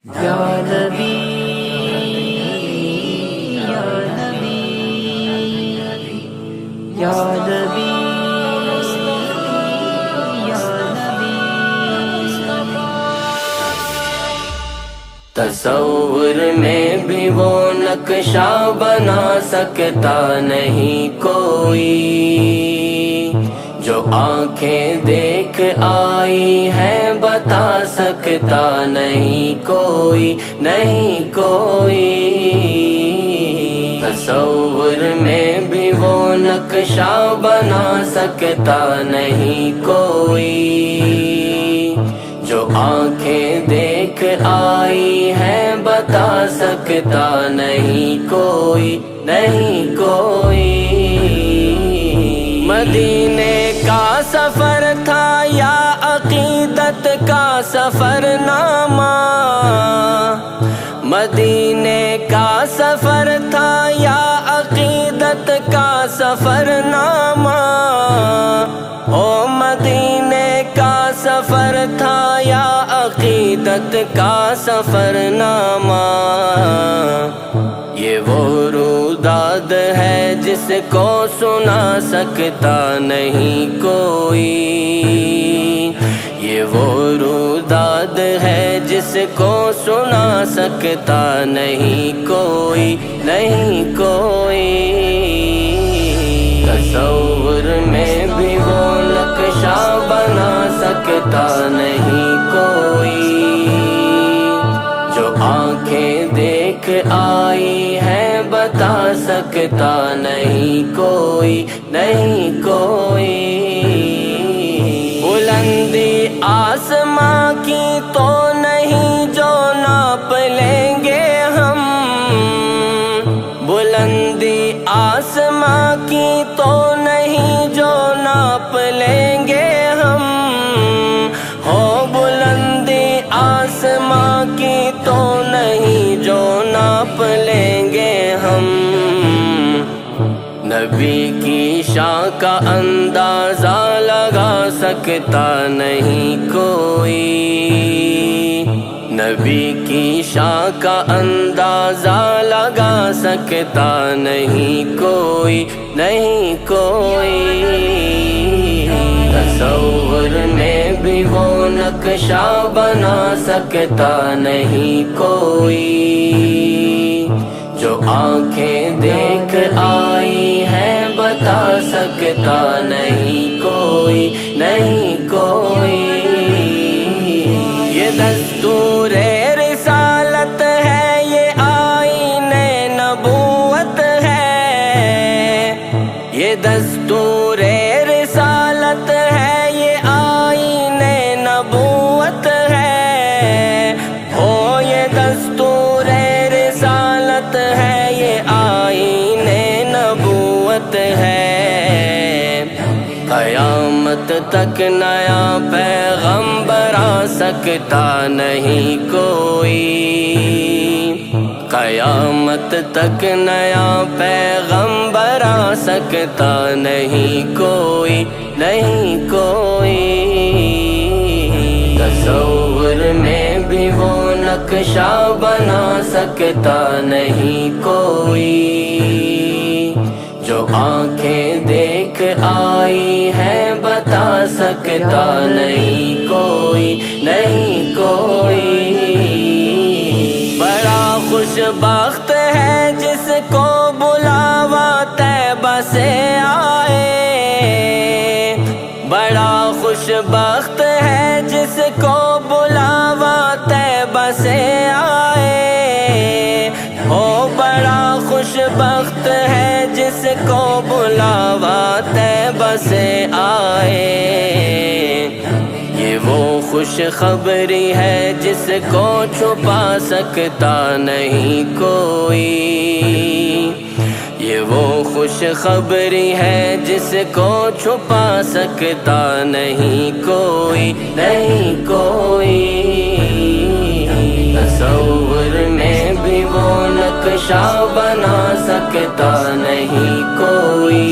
یا نبی یا نبی یا نبی یا نبی. تصور میں بھی وہ نقشہ بنا سکتا نہیں کوئی، جو آنکھیں دیکھ آئی ہے بتا سکتا نہیں کوئی، نہیں کوئی. تصور میں بھی وہ نقشہ بنا سکتا نہیں کوئی، جو آنکھیں دیکھ آئی ہے بتا سکتا نہیں کوئی، نہیں کوئی. مدینے کا سفر تھا یا عقیدت کا سفر نامہ، مدینے کا سفر تھا یا عقیدت کا سفر نامہ. او مدینے کا سفر تھا یا عقیدت کا سفر نامہ. یہ وہ روداد ہے جس کو سنا سکتا نہیں کوئی، یہ وہ روداد ہے جس کو سنا سکتا نہیں کوئی، نہیں کوئی. تصور میں بھی وہ نقشہ بنا سکتا نہیں کوئی، جو آنکھیں دیکھ آئی ہے بتا سکتا نہیں کوئی، نہیں کوئی. بلندی آسماں کی تو نہیں جو ناپ لیں گے ہم، بلندی آسماں کی تو نہیں جو ناپ لیں گے ہم. ہو بلندی آسماں کی تو نہیں جو ناپ لیں گے ہم. نبی کی شان کا اندازہ لگا سکتا نہیں کوئی، نبی کی شان کا اندازہ لگا سکتا نہیں کوئی، نہیں کوئی. تصور میں بھی وہ نقشہ بنا سکتا نہیں کوئی، جو آنکھیں دیکھ آئی ہے بتا سکتا نہیں کوئی، نہیں کوئی. یہ دستور رسالت ہے، یہ آئین نبوت ہے، یہ دستور رسالت ہے، یہ آئین نبوت ہے. ہو یہ دستور رسالت ہے، یہ آئین نبوت ہے. قیامت تک نیا پیغمبر آ سکتا نہیں کوئی، قیامت تک نیا پیغمبر آ سکتا نہیں کوئی، نہیں کوئی. تصور میں بھی وہ نقشہ بنا سکتا نہیں کوئی، جو آنکھیں دیکھ آئی ہے بتا سکتا نہیں کوئی، نہیں کوئی. بڑا خوش بخت ہے جس کو بلاوا طیبہ سے آئے، بڑا خوش بخت ہے جس کو بلاوا طیبہ سے آئے. ہو بڑا خوش بخت ہے جس کو بلاوا طیبہ سے آئے. یہ وہ خوش خبری ہے جس کو چھپا سکتا نہیں کوئی، یہ وہ خوش خبری ہے جس کو چھپا سکتا نہیں کوئی، نہیں کوئی. تصور میں بھی وہ نقشہ بنا سکتا نہیں کوئی،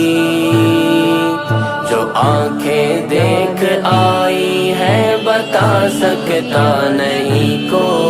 جو آنکھیں دیکھ آئی ہے بتا سکتا نہیں کوئی.